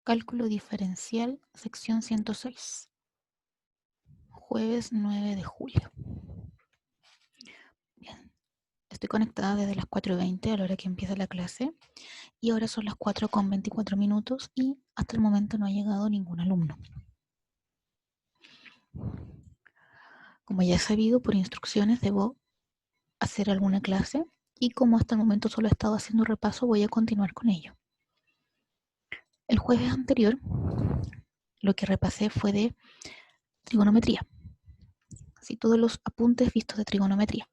Cálculo diferencial, sección 106. Jueves 9 de julio. Bien, estoy conectada desde las 4:20 a la hora que empieza la clase y ahora son las 4:24 y hasta el momento no ha llegado ningún alumno. Como ya he sabido, por instrucciones debo hacer alguna clase y como hasta el momento solo he estado haciendo repaso, voy a continuar con ello. El jueves anterior lo que repasé fue de trigonometría. Así todos los apuntes vistos de trigonometría.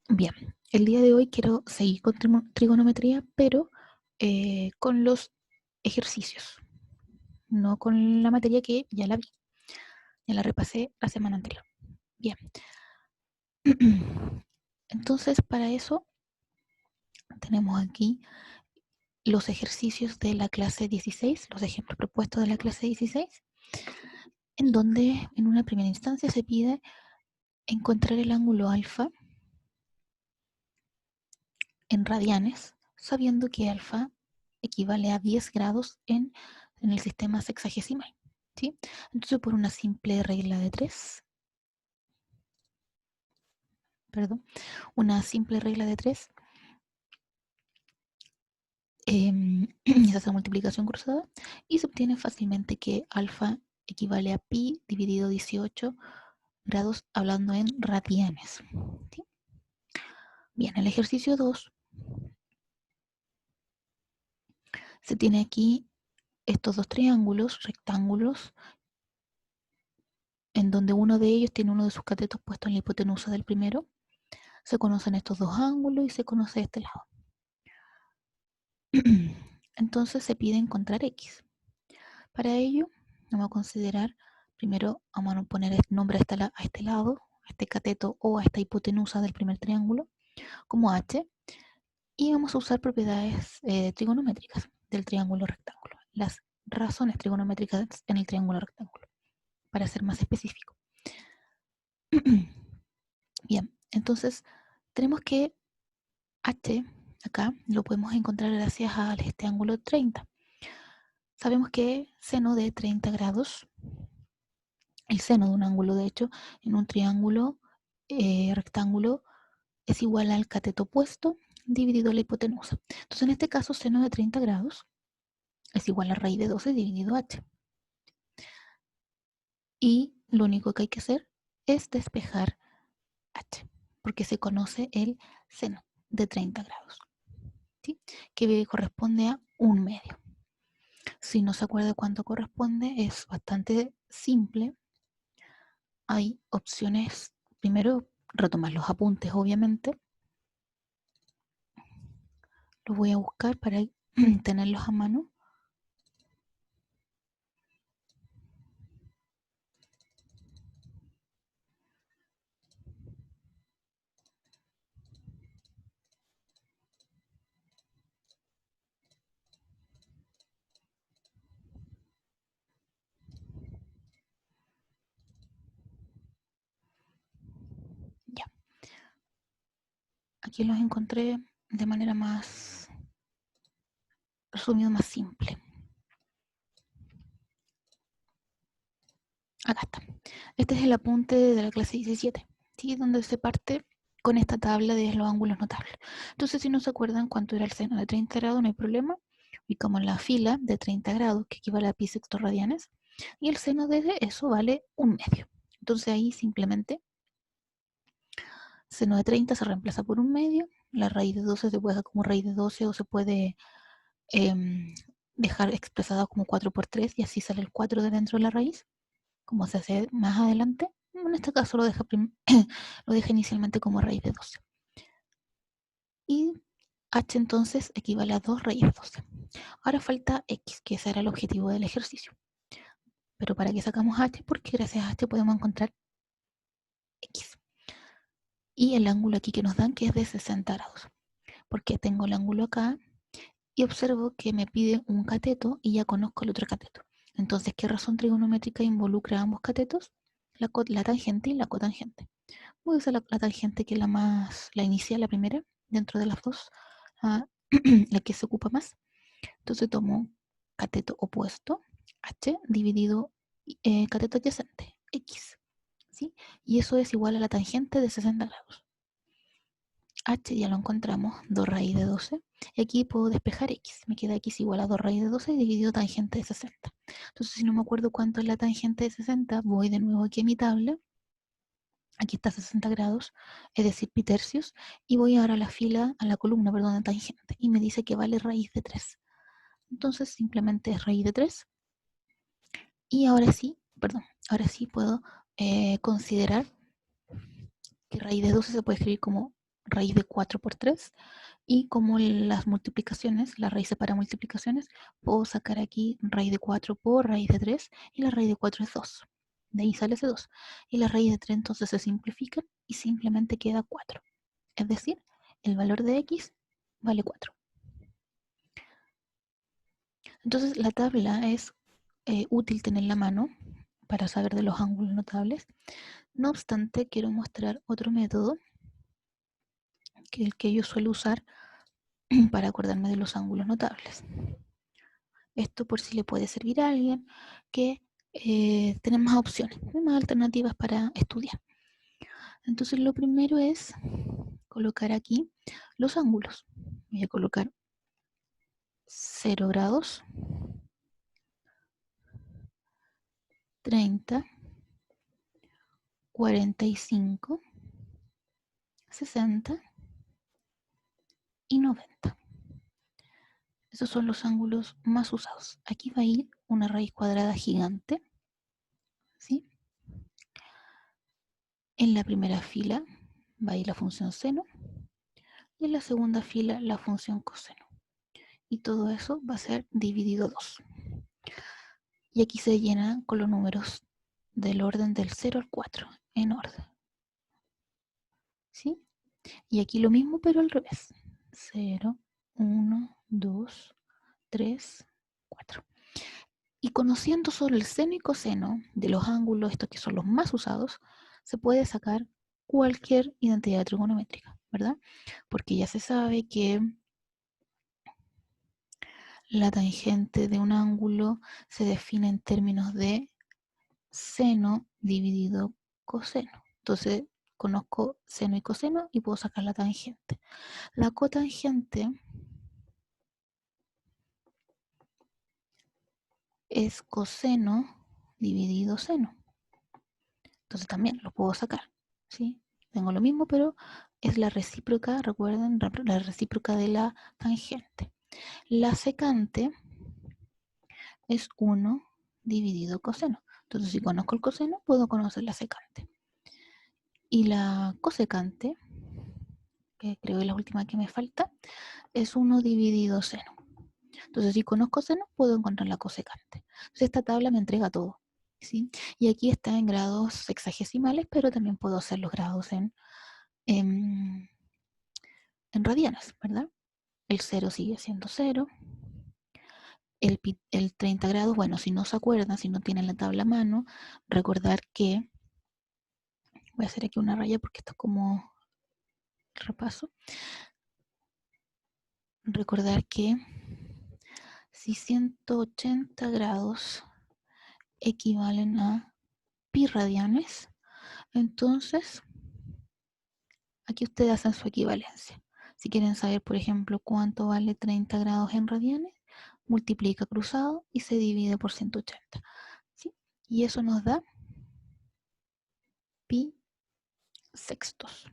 Bien, el día de hoy quiero seguir con trigonometría, pero con los ejercicios, no con la materia que ya la vi, ya la repasé la semana anterior. Bien, entonces para eso tenemos aquí los ejercicios de la clase 16, los ejemplos propuestos de la clase 16, en donde en una primera instancia se pide encontrar el ángulo alfa en radianes, sabiendo que alfa equivale a 10 grados en el sistema sexagesimal, ¿sí? Entonces, por una simple regla de 3, se hace multiplicación cruzada y se obtiene fácilmente que alfa equivale a pi dividido 18 grados, hablando en radianes, ¿sí? Bien, el ejercicio 2 se tiene aquí estos dos triángulos rectángulos en donde uno de ellos tiene uno de sus catetos puesto en la hipotenusa del primero. Se conocen estos dos ángulos y se conoce este lado. Entonces se pide encontrar x. Para ello vamos a considerar, primero vamos a poner el nombre a este lado, a este cateto o a esta hipotenusa del primer triángulo como h, y vamos a usar propiedades trigonométricas del triángulo rectángulo, las razones trigonométricas en el triángulo rectángulo, para ser más específico. Bien, entonces tenemos que h acá lo podemos encontrar gracias a este ángulo 30. Sabemos que seno de 30 grados, el seno de un ángulo de hecho en un triángulo rectángulo es igual al cateto opuesto dividido la hipotenusa. Entonces en este caso seno de 30 grados es igual a raíz de 12 dividido h. Y lo único que hay que hacer es despejar h, porque se conoce el seno de 30 grados, ¿sí? Que corresponde a 1/2. Si no se acuerda cuánto corresponde, es bastante simple. Hay opciones, primero retomar los apuntes, obviamente. Los voy a buscar para tenerlos a mano. Ya. Aquí los encontré de manera más resumido, más simple. Acá está. Este es el apunte de la clase 17, ¿sí? Donde se parte con esta tabla de los ángulos notables. Entonces, si no se acuerdan cuánto era el seno de 30 grados, no hay problema. Y como en la fila de 30 grados, que equivale a pi sexto radianes, y el seno de eso vale 1/2. Entonces ahí simplemente seno de 30 se reemplaza por 1/2. La raíz de 12 se puede dejar como raíz de 12 o se puede dejar expresada como 4 por 3 y así sale el 4 de dentro de la raíz, como se hace más adelante. En este caso lo deja, lo deja inicialmente como raíz de 12. Y h entonces equivale a 2 raíz de 12. Ahora falta x, que ese era el objetivo del ejercicio. Pero ¿para qué sacamos h? Porque gracias a h podemos encontrar x. Y el ángulo aquí que nos dan, que es de 60 grados. Porque tengo el ángulo acá y observo que me pide un cateto y ya conozco el otro cateto. Entonces, ¿qué razón trigonométrica involucra a ambos catetos? La tangente y la cotangente. Voy a usar la tangente, que es la inicial, la primera, dentro de las dos, la que se ocupa más. Entonces tomo cateto opuesto, h, dividido cateto adyacente, x. ¿Sí? Y eso es igual a la tangente de 60 grados. H ya lo encontramos, 2 raíz de 12. Y aquí puedo despejar x. Me queda x igual a 2 raíz de 12 dividido tangente de 60. Entonces, si no me acuerdo cuánto es la tangente de 60, voy de nuevo aquí a mi tabla. Aquí está 60 grados, es decir, pi tercios. Y voy ahora a la fila, a la columna, perdón, de tangente. Y me dice que vale raíz de 3. Entonces, simplemente es raíz de 3. Y ahora sí, perdón, ahora sí puedo considerar que raíz de 12 se puede escribir como raíz de 4 por 3. Y como las multiplicaciones, la raíz para multiplicaciones, puedo sacar aquí raíz de 4 por raíz de 3 y la raíz de 4 es 2. De ahí sale ese 2. Y la raíz de 3 entonces se simplifica y simplemente queda 4. Es decir, el valor de x vale 4. Entonces la tabla es útil tenerla a mano para saber de los ángulos notables. No obstante, quiero mostrar otro método que es el que yo suelo usar para acordarme de los ángulos notables. Esto por si le puede servir a alguien que tiene más opciones, más alternativas para estudiar. Entonces lo primero es colocar aquí los ángulos. Voy a colocar 0 grados, 30, 45, 60 y 90. Esos son los ángulos más usados. Aquí va a ir una raíz cuadrada gigante, ¿sí? En la primera fila va a ir la función seno y en la segunda fila la función coseno. Y todo eso va a ser dividido 2. Y aquí se llena con los números del orden del 0 al 4, en orden. ¿Sí? Y aquí lo mismo, pero al revés. 0, 1, 2, 3, 4. Y conociendo solo el seno y coseno de los ángulos, estos que son los más usados, se puede sacar cualquier identidad trigonométrica, ¿verdad? Porque ya se sabe que la tangente de un ángulo se define en términos de seno dividido coseno. Entonces conozco seno y coseno y puedo sacar la tangente. La cotangente es coseno dividido seno. Entonces también lo puedo sacar, ¿sí? Tengo lo mismo, pero es la recíproca, recuerden, la recíproca de la tangente. La secante es 1 dividido coseno. Entonces, si conozco el coseno, puedo conocer la secante. Y la cosecante, que creo que es la última que me falta, es 1 dividido seno. Entonces, si conozco seno, puedo encontrar la cosecante. Entonces, esta tabla me entrega todo, ¿sí? Y aquí está en grados sexagesimales, pero también puedo hacer los grados en, en radianes, ¿verdad? El 0 sigue siendo 0. El 30 grados, bueno, si no se acuerdan, si no tienen la tabla a mano, recordar que, voy a hacer aquí una raya porque esto es como repaso, recordar que si 180 grados equivalen a pi radianes, entonces aquí ustedes hacen su equivalencia. Si quieren saber, por ejemplo, cuánto vale 30 grados en radianes, multiplica cruzado y se divide por 180. ¿Sí? Y eso nos da pi sextos.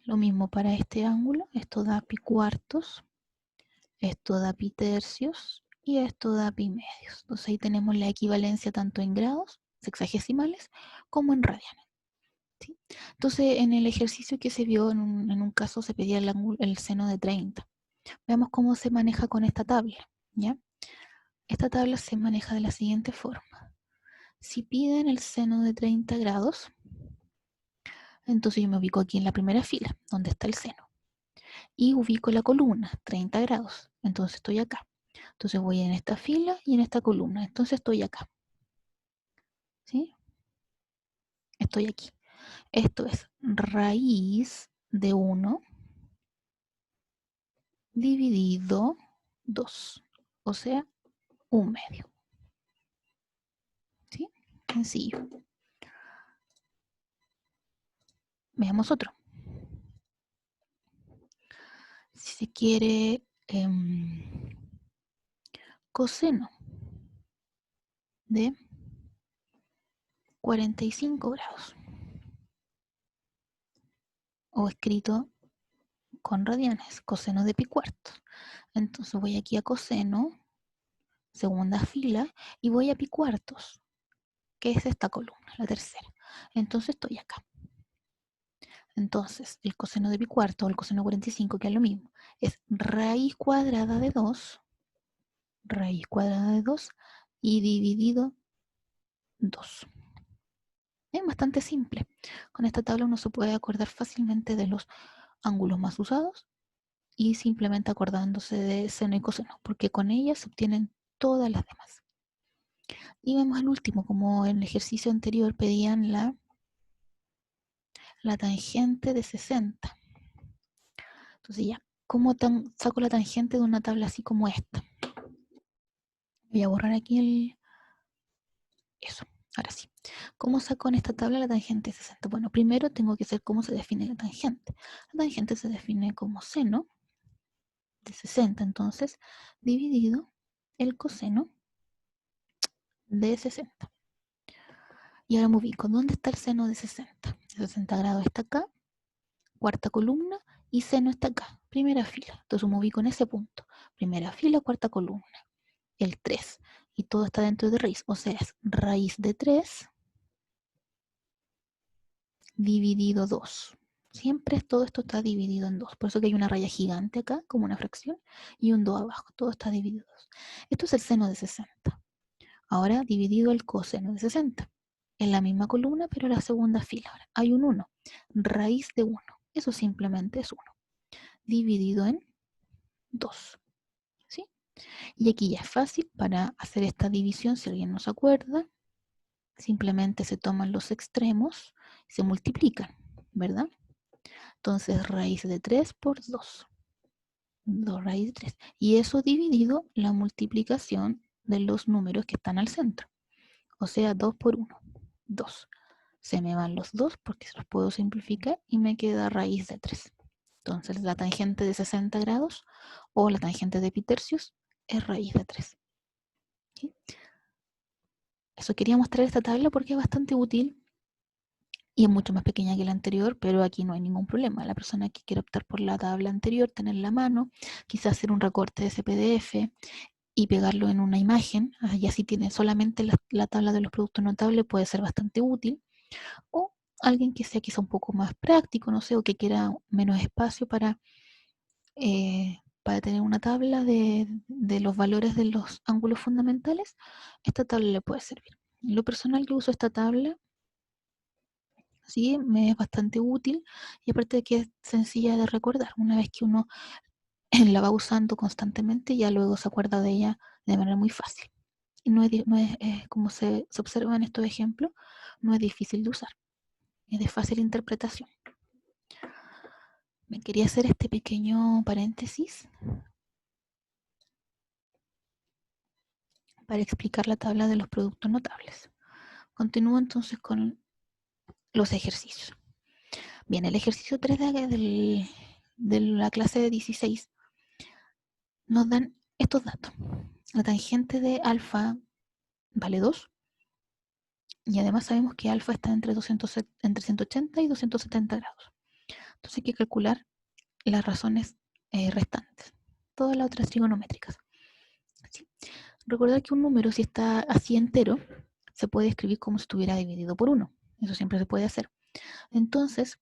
Lo mismo para este ángulo, esto da pi cuartos, esto da pi tercios y esto da pi medios. Entonces ahí tenemos la equivalencia tanto en grados sexagesimales como en radianes. ¿Sí? Entonces en el ejercicio que se vio, en un caso se pedía el seno de 30. Veamos cómo se maneja con esta tabla, ¿ya? Esta tabla se maneja de la siguiente forma. Si piden el seno de 30 grados, entonces yo me ubico aquí en la primera fila, donde está el seno. Y ubico la columna, 30 grados. Entonces estoy acá. Entonces voy en esta fila y en esta columna. Entonces estoy acá. ¿Sí? Estoy aquí. Esto es raíz de 1 dividido 2, o sea, 1/2. ¿Sí? Sencillo. Veamos otro. Si se quiere coseno de 45 grados, o escrito con radianes, coseno de pi cuartos. Entonces voy aquí a coseno, segunda fila, y voy a pi cuartos, que es esta columna, la tercera. Entonces estoy acá. Entonces, el coseno de pi cuarto, o el coseno de 45, que es lo mismo, es raíz cuadrada de 2, y dividido 2. Es bastante simple. Con esta tabla uno se puede acordar fácilmente de los ángulos más usados y simplemente acordándose de seno y coseno, porque con ellas se obtienen todas las demás. Y vemos el último, como en el ejercicio anterior pedían la tangente de 60. Entonces ya, ¿cómo saco la tangente de una tabla así como esta? Voy a borrar aquí eso, ahora sí. ¿Cómo saco en esta tabla la tangente de 60? Bueno, primero tengo que saber cómo se define la tangente. La tangente se define como seno de 60, entonces, dividido el coseno de 60. Y ahora me ubico. ¿Dónde está el seno de 60? 60 grados está acá, cuarta columna, y seno está acá, primera fila. Entonces me ubico en ese punto. Primera fila, cuarta columna. El 3. Y todo está dentro de raíz. O sea, es raíz de 3 dividido 2. Siempre todo esto está dividido en 2. Por eso que hay una raya gigante acá, como una fracción, y un 2 abajo. Todo está dividido en 2. Esto es el seno de 60. Ahora dividido el coseno de 60. En la misma columna, pero en la segunda fila. Ahora, hay un 1. Raíz de 1. Eso simplemente es 1. Dividido en 2. ¿Sí? Y aquí ya es fácil para hacer esta división, si alguien no se acuerda. Simplemente se toman los extremos y se multiplican, ¿verdad? Entonces, raíz de 3 por 2. 2 raíz de 3. Y eso dividido la multiplicación de los números que están al centro. O sea, 2 por 1. 2. Se me van los 2 porque se los puedo simplificar y me queda raíz de 3. Entonces, la tangente de 60 grados o la tangente de pi tercios es raíz de 3. ¿Sí? Eso quería mostrar esta tabla porque es bastante útil y es mucho más pequeña que la anterior, pero aquí no hay ningún problema. La persona que quiere optar por la tabla anterior, tenerla a mano, quizás hacer un recorte de ese PDF y pegarlo en una imagen, y así tiene solamente la tabla de los productos notables, puede ser bastante útil. O alguien que sea quizá un poco más práctico, no sé, o que quiera menos espacio para tener una tabla de los valores de los ángulos fundamentales, esta tabla le puede servir. En lo personal yo uso esta tabla, sí, me es bastante útil y aparte de que es sencilla de recordar. Una vez que uno la va usando constantemente, ya luego se acuerda de ella de manera muy fácil. Y no es como se observa en estos ejemplos, no es difícil de usar, es de fácil interpretación. Me quería hacer este pequeño paréntesis para explicar la tabla de los productos notables. Continúo entonces con los ejercicios. Bien, el ejercicio 3 de la clase de 16 nos dan estos datos. La tangente de alfa vale 2 y además sabemos que alfa está entre 180 y 270 grados. Entonces hay que calcular las razones restantes, todas las otras trigonométricas. ¿Sí? Recordar que un número, si está así entero, se puede escribir como si estuviera dividido por 1. Eso siempre se puede hacer. Entonces,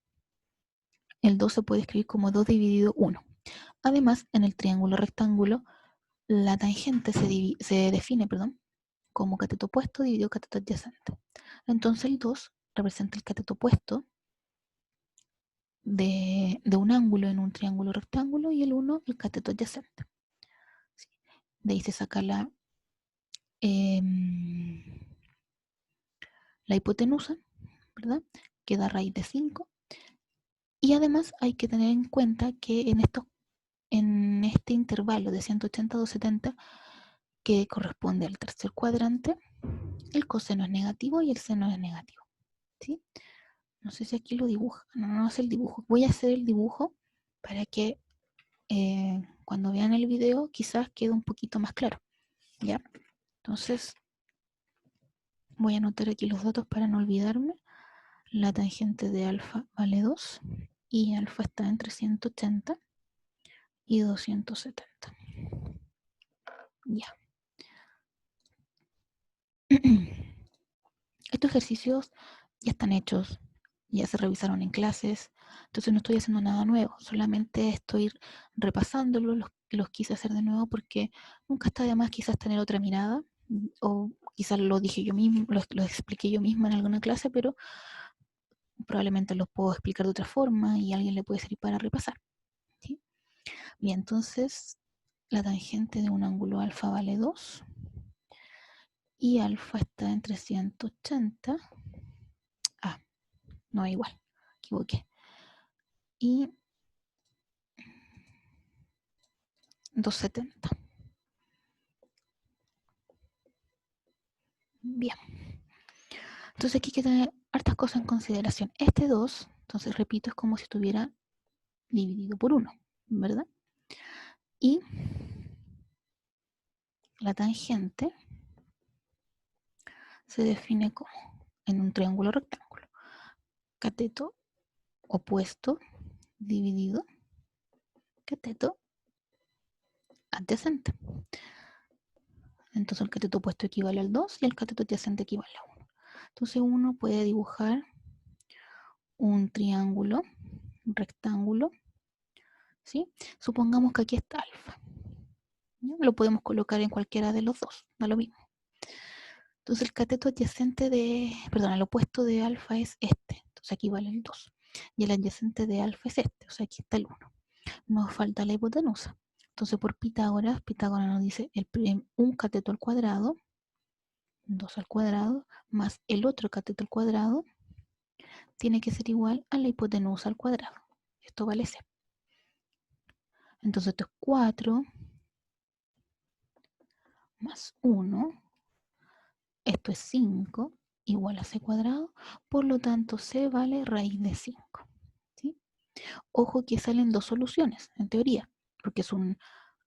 el 2 se puede escribir como 2 dividido 1. Además, en el triángulo rectángulo, la tangente se define como cateto opuesto dividido cateto adyacente. Entonces, el 2 representa el cateto opuesto de un ángulo en un triángulo rectángulo y el 1 el cateto adyacente. ¿Sí? De ahí se saca eh, la hipotenusa, ¿verdad? Que da raíz de 5. Y además hay que tener en cuenta que en estos en este intervalo de 180 a 270, que corresponde al tercer cuadrante, el coseno es negativo y el seno es negativo. ¿Sí? No sé si aquí lo dibuja. No hace el dibujo. Voy a hacer el dibujo para que cuando vean el video quizás quede un poquito más claro. ¿Ya? Entonces voy a anotar aquí los datos para no olvidarme. La tangente de alfa vale 2 y alfa está entre 180 y 270. Ya. Estos ejercicios ya están hechos, ya se revisaron en clases, entonces no estoy haciendo nada nuevo, solamente estoy repasándolos, los quise hacer de nuevo porque nunca está de más quizás tener otra mirada, o quizás lo dije yo mismo, lo expliqué yo misma en alguna clase, pero probablemente los puedo explicar de otra forma y a alguien le puede servir para repasar. ¿Sí? Bien, entonces la tangente de un ángulo alfa vale 2 y alfa está entre 180. Ah, no, igual, equivoqué. Y 270. Bien. Entonces aquí hay que tener hartas cosas en consideración. Este 2, entonces repito, es como si estuviera dividido por 1, ¿verdad? Y la tangente se define como en un triángulo rectángulo. Cateto opuesto dividido cateto adyacente. Entonces el cateto opuesto equivale al 2 y el cateto adyacente equivale a 1. Entonces uno puede dibujar un triángulo rectángulo, ¿sí? Supongamos que aquí está alfa. ¿Ya? Lo podemos colocar en cualquiera de los dos, da lo mismo. Entonces el cateto adyacente el opuesto de alfa es este, entonces aquí vale el 2. Y el adyacente de alfa es este, o sea, aquí está el 1. Nos falta la hipotenusa. Entonces por Pitágoras nos dice un cateto al cuadrado, 2 al cuadrado, más el otro cateto al cuadrado, tiene que ser igual a la hipotenusa al cuadrado. Esto vale c. Entonces esto es 4 más 1, esto es 5, igual a c cuadrado, por lo tanto c vale raíz de 5. ¿Sí? Ojo que salen dos soluciones, en teoría, porque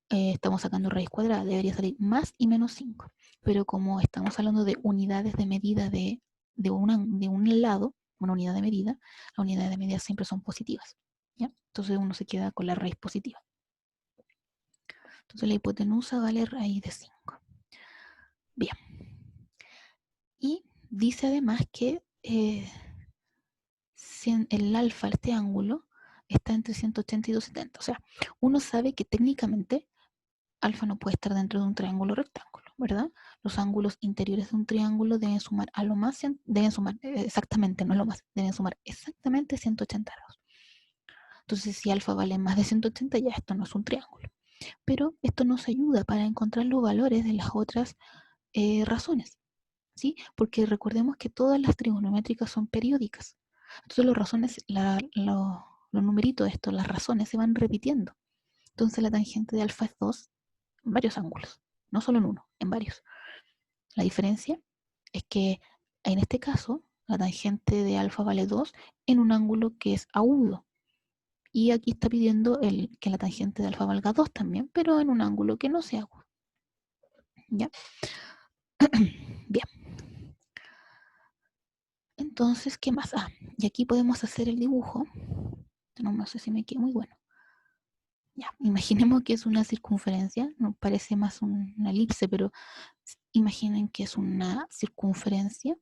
estamos sacando raíz cuadrada, debería salir más y menos 5. Pero como estamos hablando de unidades de medida de un lado, una unidad de medida, las unidades de medida siempre son positivas. ¿Ya? Entonces uno se queda con la raíz positiva. Entonces la hipotenusa vale raíz de 5. Bien. Y dice además que el alfa, este ángulo, está entre 180 y 270. O sea, uno sabe que técnicamente alfa no puede estar dentro de un triángulo rectángulo, ¿verdad? Los ángulos interiores de un triángulo deben sumar exactamente, no lo más, deben sumar exactamente 180 grados. Entonces, si alfa vale más de 180, ya esto no es un triángulo. Pero esto nos ayuda para encontrar los valores de las otras razones, ¿sí? Porque recordemos que todas las trigonométricas son periódicas. Entonces los numeritos de esto, las razones se van repitiendo. Entonces la tangente de alfa es 2 en varios ángulos, no solo en uno, en varios. La diferencia es que en este caso la tangente de alfa vale 2 en un ángulo que es agudo. Y aquí está pidiendo que la tangente de alfa valga 2 también, pero en un ángulo que no sea agudo. ¿Ya? Bien. Entonces, ¿qué más? Y aquí podemos hacer el dibujo. No sé si me queda muy bueno. Ya, imaginemos que es una circunferencia, no parece más una elipse, pero imaginen que es una circunferencia.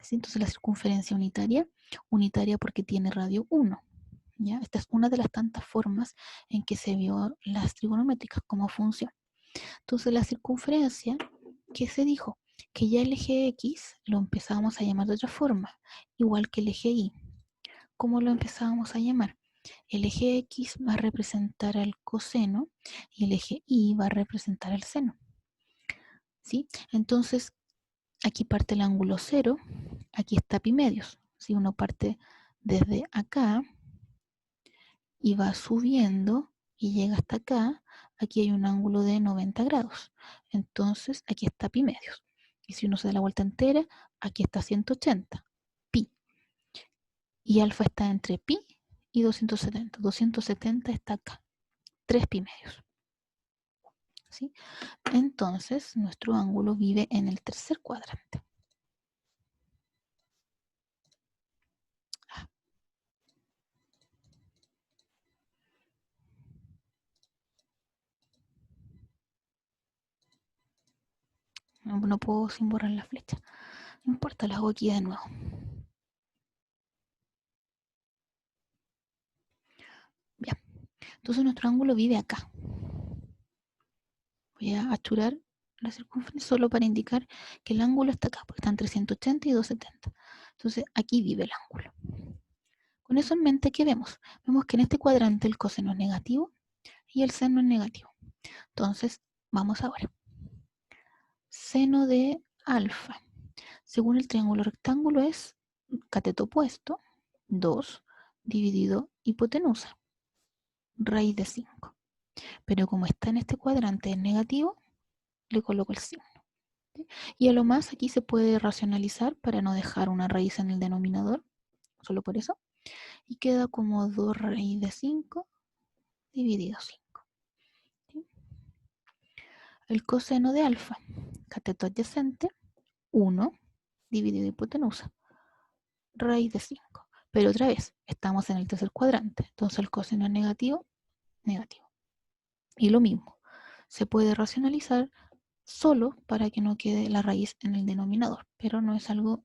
¿Sí? Entonces la circunferencia unitaria porque tiene radio 1. ¿Ya? Esta es una de las tantas formas en que se vio las trigonométricas como función. Entonces la circunferencia, ¿qué se dijo? Que ya el eje X lo empezábamos a llamar de otra forma, igual que el eje Y. ¿Cómo lo empezábamos a llamar? El eje X va a representar al coseno y el eje Y va a representar al seno. ¿Sí? Entonces, aquí parte el ángulo 0, aquí está pi medios. Si uno parte desde acá y va subiendo y llega hasta acá, aquí hay un ángulo de 90 grados. Entonces, aquí está pi medios. Y si uno se da la vuelta entera, aquí está 180, pi. Y alfa está entre pi y 270. 270 está acá, 3 pi medios. ¿Sí? Entonces, nuestro ángulo vive en el tercer cuadrante. No puedo sin borrar la flecha. No importa, lo hago aquí de nuevo. Bien. Entonces nuestro ángulo vive acá. Voy a achurar la circunferencia solo para indicar que el ángulo está acá, porque está entre 180 y 270. Entonces aquí vive el ángulo. Con eso en mente, ¿qué vemos? Vemos que en este cuadrante el coseno es negativo y el seno es negativo. Entonces, vamos ahora. Seno de alfa, según el triángulo rectángulo, es cateto opuesto, 2, dividido hipotenusa, raíz de 5. Pero como está en este cuadrante en negativo, le coloco el signo. ¿Sí? Y a lo más aquí se puede racionalizar para no dejar una raíz en el denominador, solo por eso. Y queda como 2 raíz de 5 dividido 5. ¿Sí? El coseno de alfa, cateto adyacente, 1 dividido hipotenusa, raíz de 5. Pero otra vez, estamos en el tercer cuadrante, entonces el coseno es negativo, negativo. Y lo mismo, se puede racionalizar solo para que no quede la raíz en el denominador, pero no es algo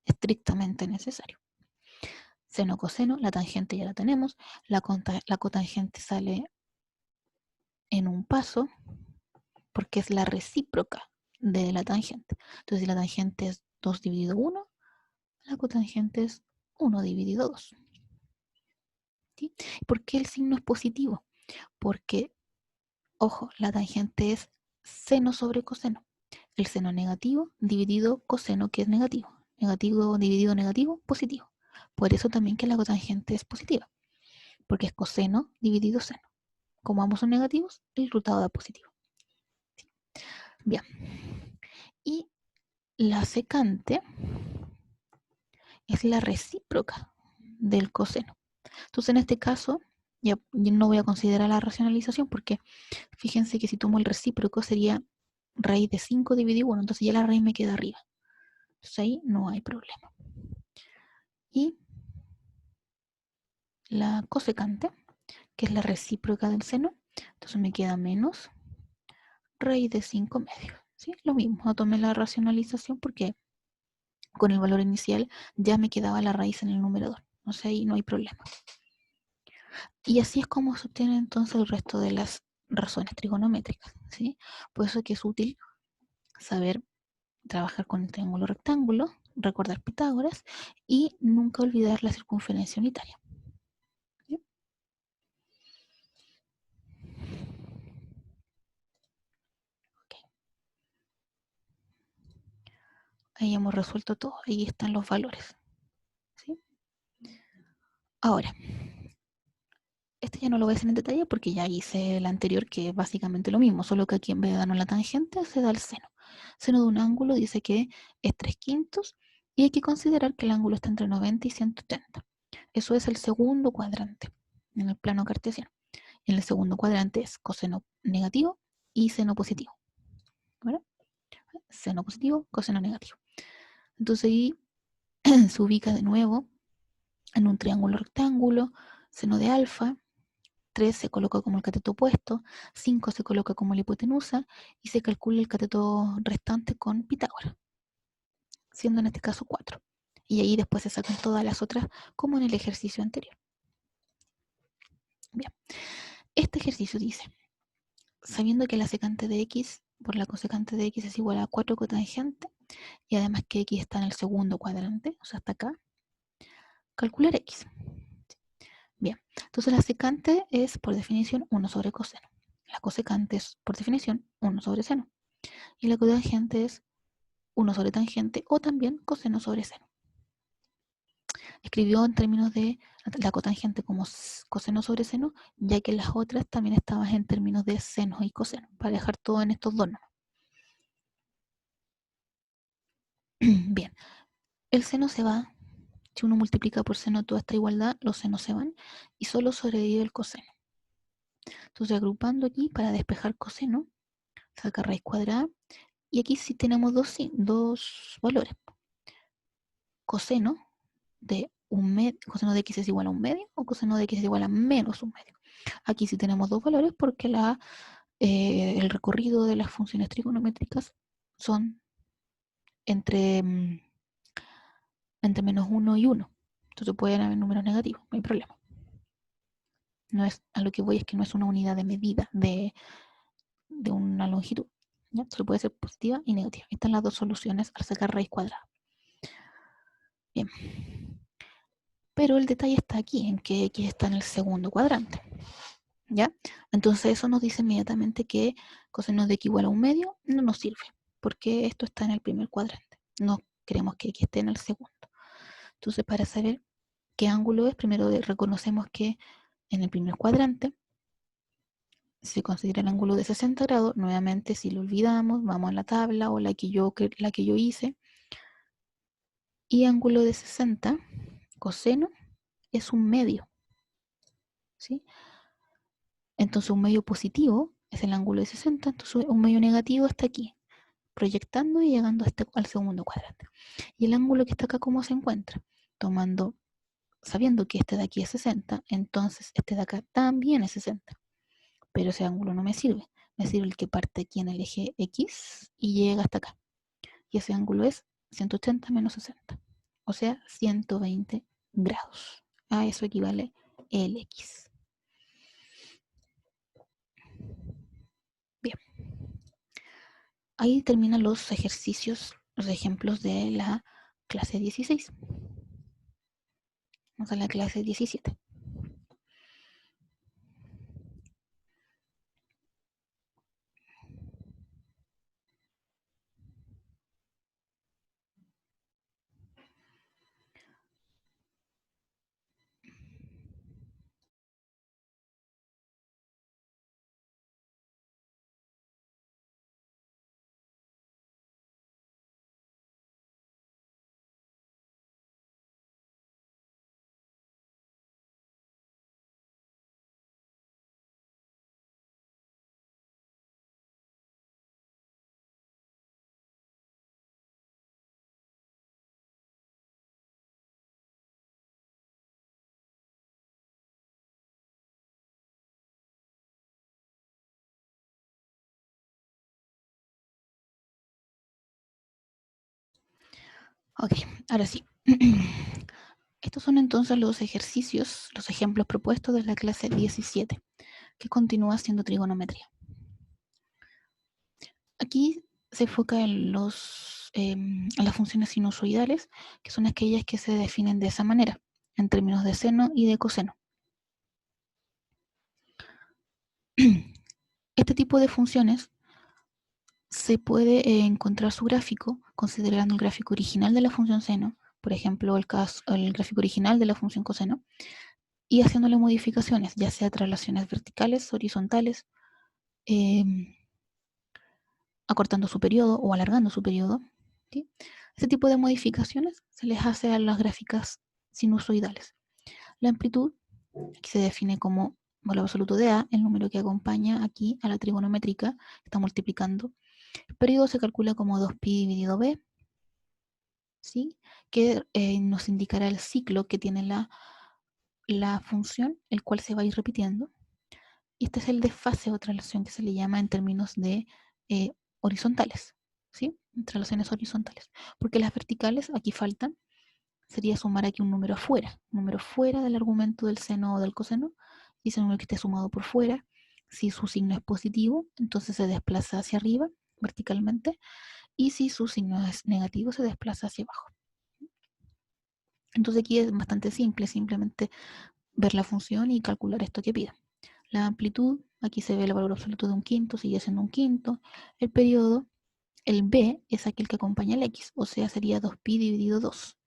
estrictamente necesario. Seno, coseno, la tangente ya la tenemos, la cotangente sale en un paso porque es la recíproca de la tangente. Entonces, si la tangente es 2 dividido 1, la cotangente es 1 dividido 2. ¿Sí? ¿Por qué el signo es positivo? Porque, ojo, la tangente es seno sobre coseno. El seno negativo dividido coseno, que es negativo. Negativo dividido negativo, positivo. Por eso también que la cotangente es positiva, porque es coseno dividido seno. Como ambos son negativos, el resultado da positivo. ¿Sí? Bien. Y la secante es la recíproca del coseno. Entonces, en este caso, ya no voy a considerar la racionalización porque fíjense que si tomo el recíproco sería raíz de 5 dividido 1, entonces ya la raíz me queda arriba. Entonces ahí no hay problema. Y la cosecante, que es la recíproca del seno, entonces me queda menos raíz de 5 medios. ¿Sí? Lo mismo, no tomé la racionalización porque con el valor inicial ya me quedaba la raíz en el numerador. O sea, ahí no hay problema. Y así es como se obtiene entonces el resto de las razones trigonométricas. ¿Sí? Por eso es que es útil saber trabajar con el triángulo rectángulo, recordar Pitágoras y nunca olvidar la circunferencia unitaria. ¿Sí? Okay. Ahí hemos resuelto todo, ahí están los valores. ¿Sí? Ahora, este ya no lo voy a hacer en detalle porque ya hice el anterior, que es básicamente lo mismo, solo que aquí en vez de darnos la tangente se da el seno. Seno de un ángulo dice que es 3/5 y hay que considerar que el ángulo está entre 90 y 180. Eso es el segundo cuadrante en el plano cartesiano. En el segundo cuadrante es coseno negativo y seno positivo. ¿Verdad? Seno positivo, coseno negativo. Entonces ahí se ubica de nuevo en un triángulo rectángulo, seno de alfa, 3 se coloca como el cateto opuesto, 5 se coloca como la hipotenusa y se calcula el cateto restante con Pitágoras, siendo en este caso 4. Y ahí después se sacan todas las otras como en el ejercicio anterior. Bien, este ejercicio dice, sabiendo que la secante de x por la cosecante de x es igual a 4 cotangente y además que x está en el segundo cuadrante, o sea, hasta acá, calcular x. Bien, entonces la secante es por definición 1 sobre coseno. La cosecante es por definición 1 sobre seno. Y la cotangente es 1 sobre tangente o también coseno sobre seno. escribió en términos de la cotangente como coseno sobre seno, ya que las otras también estaban en términos de seno y coseno, para dejar todo en estos dos nomás. Bien, el seno se va. Si uno multiplica por seno toda esta igualdad, los senos se van y solo sobrevive el coseno. Entonces, agrupando aquí para despejar coseno, saca raíz cuadrada. Y aquí sí tenemos dos valores. Coseno de coseno de x es igual a un medio o coseno de x es igual a menos un medio. Aquí sí tenemos dos valores porque el recorrido de las funciones trigonométricas son entre, entre menos 1 y 1. Entonces pueden haber números negativos, no hay problema. No es, a lo que voy es que no es una unidad de medida de una longitud. ¿Ya? Entonces puede ser positiva y negativa. Estas son las dos soluciones al sacar raíz cuadrada. Bien. Pero el detalle está aquí, en que x está en el segundo cuadrante. ¿Ya? Entonces eso nos dice inmediatamente que coseno de x igual a un medio no nos sirve, porque esto está en el primer cuadrante. No queremos que x esté en el segundo. Entonces, para saber qué ángulo es, primero reconocemos que en el primer cuadrante se considera el ángulo de 60 grados. Nuevamente, si lo olvidamos, vamos a la tabla o la que yo hice. Y ángulo de 60, coseno, es un medio. ¿Sí? Entonces, un medio positivo es el ángulo de 60. Entonces, un medio negativo está aquí, proyectando y llegando al segundo cuadrante. Y el ángulo que está acá, ¿cómo se encuentra? Sabiendo que este de aquí es 60, entonces este de acá también es 60. Pero ese ángulo no me sirve. Me sirve el que parte aquí en el eje X y llega hasta acá. Y ese ángulo es 180 menos 60. O sea, 120 grados. A eso equivale el X. Bien. Ahí terminan los ejercicios, los ejemplos de la clase 16. Vamos a la clase 17. Ok, ahora sí. Estos son entonces los ejercicios, los ejemplos propuestos de la clase 17, que continúa siendo trigonometría. Aquí se enfoca en las funciones sinusoidales, que son aquellas que se definen de esa manera, en términos de seno y de coseno. Este tipo de funciones se puede encontrar su gráfico considerando el gráfico original de la función seno, por ejemplo, el gráfico original de la función coseno, y haciéndole modificaciones, ya sea traslaciones verticales, horizontales, eh, acortando su periodo o alargando su periodo. ¿Sí? Ese tipo de modificaciones se les hace a las gráficas sinusoidales. La amplitud, aquí se define como valor absoluto de A, el número que acompaña aquí a la trigonométrica, está multiplicando. El periodo se calcula como 2pi dividido b, ¿sí? Que nos indicará el ciclo que tiene la función, el cual se va a ir repitiendo. Y este es el desfase o traslación que se le llama en términos de eh, horizontales, ¿sí? Traslaciones horizontales. Porque las verticales aquí faltan, sería sumar aquí un número fuera del argumento del seno o del coseno, y ese número que esté sumado por fuera, si su signo es positivo, entonces se desplaza hacia arriba verticalmente, y si su signo es negativo, se desplaza hacia abajo. Entonces aquí es bastante simple, simplemente ver la función y calcular esto que pida. La amplitud, aquí se ve el valor absoluto de un quinto, sigue siendo un quinto. El periodo, el b es aquel que acompaña el x, o sea, sería 2pi dividido 2.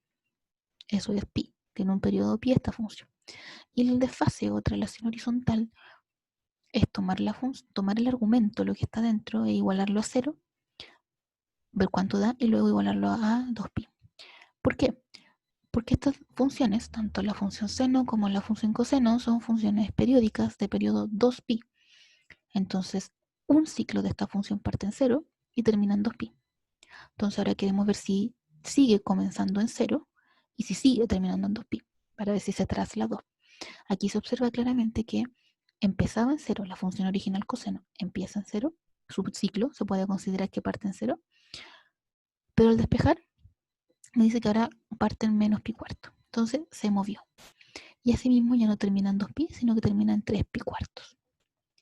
Eso es pi. tiene un periodo pi esta función. Y el desfase o traslación horizontal es tomar el argumento, lo que está dentro, e igualarlo a 0, ver cuánto da, y luego igualarlo a 2pi. ¿Por qué? Porque estas funciones, tanto la función seno como la función coseno, son funciones periódicas de periodo 2pi. Entonces, un ciclo de esta función parte en 0 y termina en 2pi. Entonces ahora queremos ver si sigue comenzando en 0 y si sigue terminando en 2pi, para ver si se trasladó. Aquí se observa claramente que empezaba en 0, la función original coseno empieza en 0, su ciclo se puede considerar que parte en 0, pero al despejar me dice que ahora parte en menos pi cuarto. Entonces se movió. Y asimismo ya no termina en 2pi, sino que termina en 3 pi cuartos.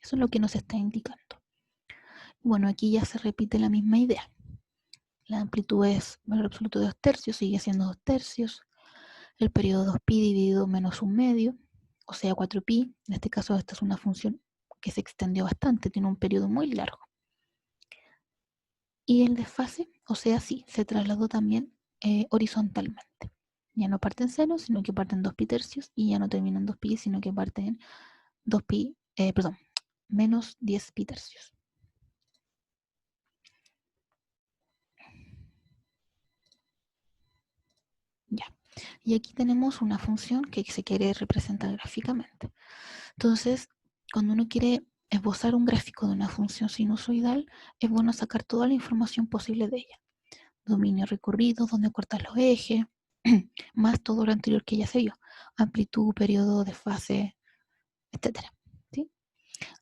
Eso es lo que nos está indicando. Bueno, aquí ya se repite la misma idea. La amplitud es valor absoluto de 2 tercios, sigue siendo 2 tercios. El periodo 2pi dividido menos un medio, o sea 4pi. En este caso esta es una función que se extendió bastante, tiene un periodo muy largo. Y el desfase, o sea, sí, se trasladó también horizontalmente. Ya no parte en 0, sino que parte en 2pi tercios, y ya no termina en 2pi, sino que parte en 2pi, menos 10 pi tercios. Ya. Y aquí tenemos una función que se quiere representar gráficamente. Entonces, cuando uno quiere esbozar un gráfico de una función sinusoidal, es bueno sacar toda la información posible de ella. Dominio recorrido, dónde cortan los ejes, más todo lo anterior que ya se vio. Amplitud, periodo, desfase, etc. ¿Sí?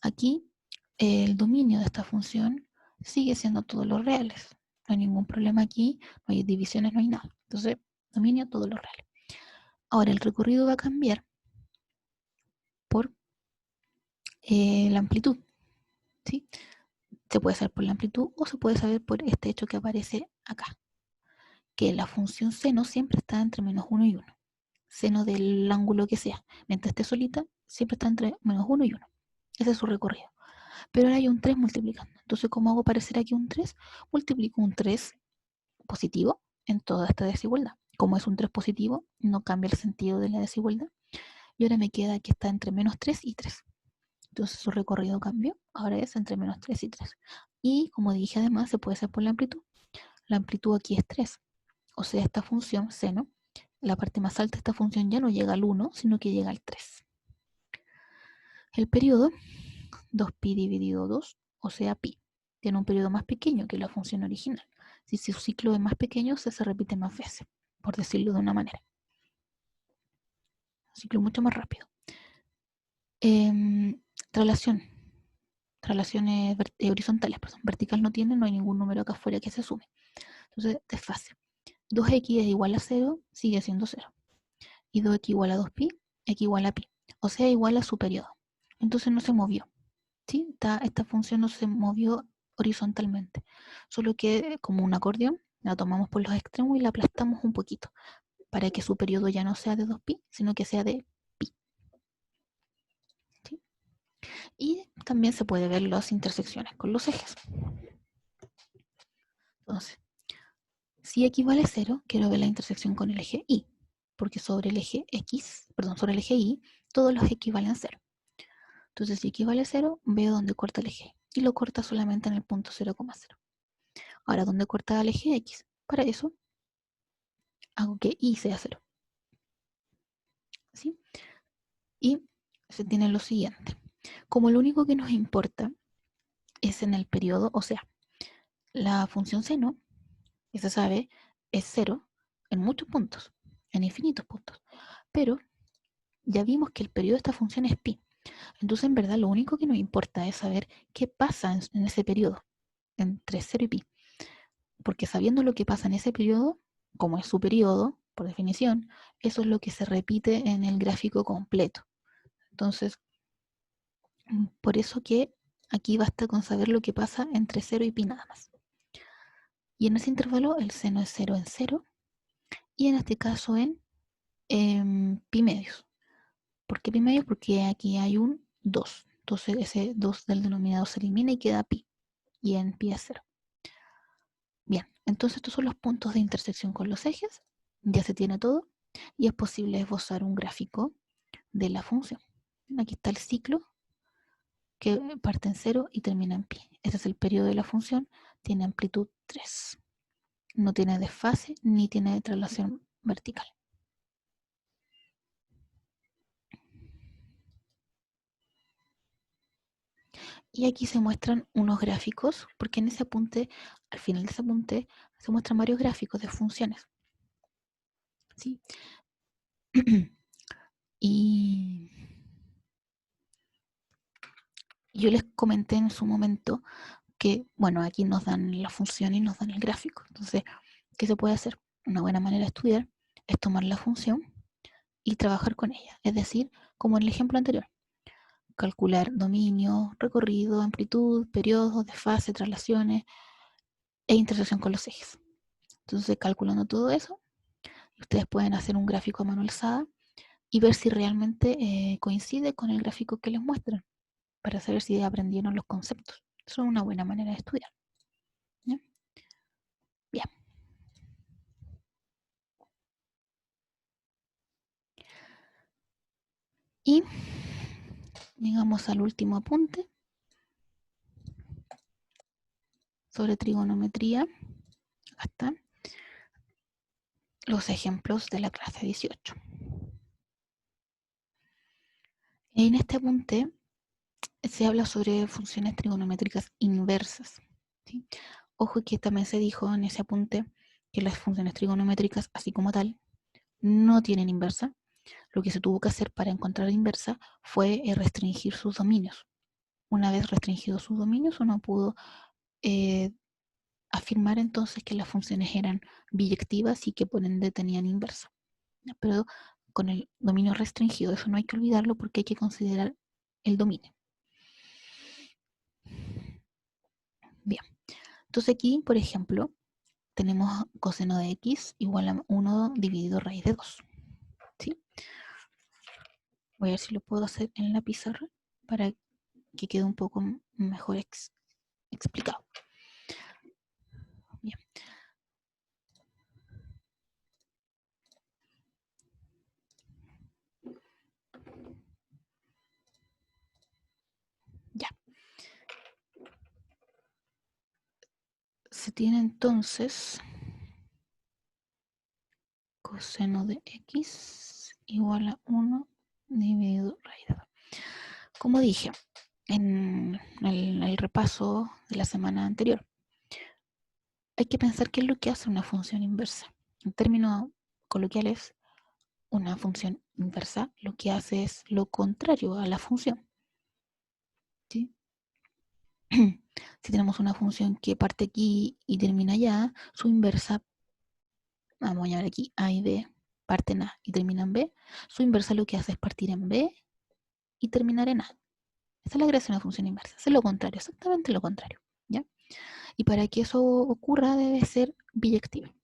Aquí, el dominio de esta función sigue siendo todos los reales. No hay ningún problema aquí, no hay divisiones, no hay nada. Entonces, dominio todos los reales. Ahora, el recorrido va a cambiar por la amplitud. ¿Sí? Se puede saber por la amplitud o se puede saber por este hecho que aparece acá, que la función seno siempre está entre menos 1 y 1. Seno del ángulo que sea. Mientras esté solita, siempre está entre menos 1 y 1. Ese es su recorrido. Pero ahora hay un 3 multiplicando. Entonces, ¿cómo hago aparecer aquí un 3? Multiplico un 3 positivo en toda esta desigualdad. Como es un 3 positivo, no cambia el sentido de la desigualdad. Y ahora me queda que está entre menos 3 y 3. Entonces su recorrido cambió, ahora es entre menos 3 y 3. Y como dije además, se puede hacer por la amplitud. La amplitud aquí es 3. O sea, esta función seno, la parte más alta de esta función ya no llega al 1, sino que llega al 3. El periodo, 2pi dividido 2, o sea, pi. Tiene un periodo más pequeño que la función original. Si su ciclo es más pequeño, se repite más veces, por decirlo de una manera. Un ciclo mucho más rápido. Traslación. Traslaciones horizontales, perdón. Vertical no tiene, no hay ningún número acá afuera que se sume. Entonces, desfase. 2x es igual a 0, sigue siendo 0. Y 2x igual a 2pi, x igual a pi. O sea, igual a su periodo. Entonces no se movió. ¿Sí? Esta función no se movió horizontalmente. Solo que como un acordeón, la tomamos por los extremos y la aplastamos un poquito. Para que su periodo ya no sea de 2pi, sino que sea de pi. ¿Sí? Y también se puede ver las intersecciones con los ejes. Entonces, si x vale 0, quiero ver la intersección con el eje y, porque sobre el eje x, perdón, sobre el eje y, todos los x valen 0. Entonces, si x vale 0, veo dónde corta el eje y lo corta solamente en el punto 0,0. Ahora, ¿dónde corta el eje x? Para eso, hago que y sea 0. ¿Sí? Y se tiene lo siguiente. Como lo único que nos importa es en el periodo, o sea, la función seno, que se sabe, es 0 en muchos puntos, en infinitos puntos. Pero ya vimos que el periodo de esta función es pi. Entonces, en verdad, lo único que nos importa es saber qué pasa en ese periodo, entre 0 y pi. Porque sabiendo lo que pasa en ese periodo, como es su periodo, por definición, eso es lo que se repite en el gráfico completo. Entonces, por eso que aquí basta con saber lo que pasa entre 0 y pi nada más. Y en ese intervalo el seno es 0 en 0 y en este caso en pi medios. ¿Por qué pi medios? Porque aquí hay un 2. Entonces ese 2 del denominador se elimina y queda pi. Y en pi es 0. Bien, entonces estos son los puntos de intersección con los ejes. Ya se tiene todo. y es posible esbozar un gráfico de la función. Aquí está el ciclo que parte en 0 y termina en pi. Este es el periodo de la función, tiene amplitud 3. No tiene desfase ni tiene traslación vertical. Y aquí se muestran unos gráficos, porque en ese apunte, al final de ese apunte, se muestran varios gráficos de funciones. ¿Sí? Y yo les comenté en su momento que, bueno, aquí nos dan la función y nos dan el gráfico. Entonces, ¿qué se puede hacer? Una buena manera de estudiar es tomar la función y trabajar con ella. Es decir, como en el ejemplo anterior, calcular dominio, recorrido, amplitud, periodos, desfase, traslaciones e intersección con los ejes. Entonces, calculando todo eso, ustedes pueden hacer un gráfico a mano alzada y ver si realmente coincide con el gráfico que les muestran, para saber si aprendieron los conceptos. Eso es una buena manera de estudiar. ¿Ya? Bien. Y llegamos al último apunte sobre trigonometría. Acá están los ejemplos de la clase 18. En este apunte se habla sobre funciones trigonométricas inversas. ¿Sí? Ojo que también se dijo en ese apunte que las funciones trigonométricas, así como tal, no tienen inversa. Lo que se tuvo que hacer para encontrar inversa fue restringir sus dominios. Una vez restringidos sus dominios, uno pudo afirmar entonces que las funciones eran biyectivas y que por ende tenían inversa. Pero con el dominio restringido, eso no hay que olvidarlo porque hay que considerar el dominio. Bien, entonces aquí, por ejemplo, tenemos coseno de x igual a 1 dividido raíz de 2. ¿Sí? Voy a ver si lo puedo hacer en la pizarra para que quede un poco mejor explicado. Bien. Ya. Se tiene entonces coseno de x igual a 1 dividido raíz de 2. Como dije en el repaso de la semana anterior, hay que pensar qué es lo que hace una función inversa. En términos coloquiales, una función inversa lo que hace es lo contrario a la función. ¿Sí? Si tenemos una función que parte aquí y termina allá, su inversa, vamos a llamar aquí A y B, parte en A y termina en B, su inversa lo que hace es partir en B y terminar en A. Esa es la gracia de una función inversa, es lo contrario, exactamente lo contrario. ¿Ya? Y para que eso ocurra debe ser biyectiva.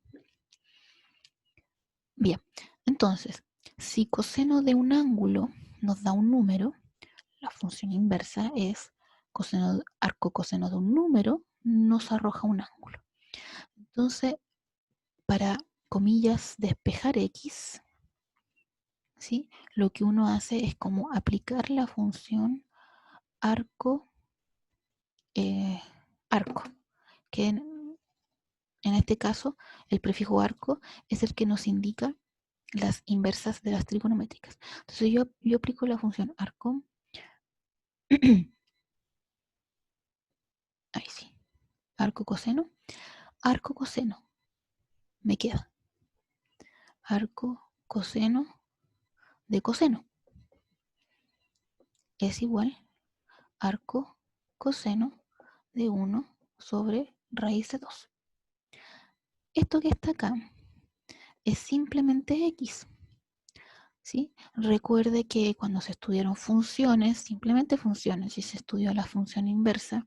Bien, entonces, si coseno de un ángulo nos da un número, la función inversa es arco coseno de un número nos arroja un ángulo. Entonces, para, comillas, despejar x, ¿sí? Lo que uno hace es como aplicar la función arco, arco, que en este caso el prefijo arco es el que nos indica las inversas de las trigonométricas. Entonces yo aplico la función arco, ahí sí, arco coseno, me queda arco coseno de coseno es igual arco coseno de 1 sobre raíz de 2. Esto que está acá es simplemente x. ¿Sí? Recuerde que cuando se estudiaron funciones, simplemente funciones, y se estudió la función inversa,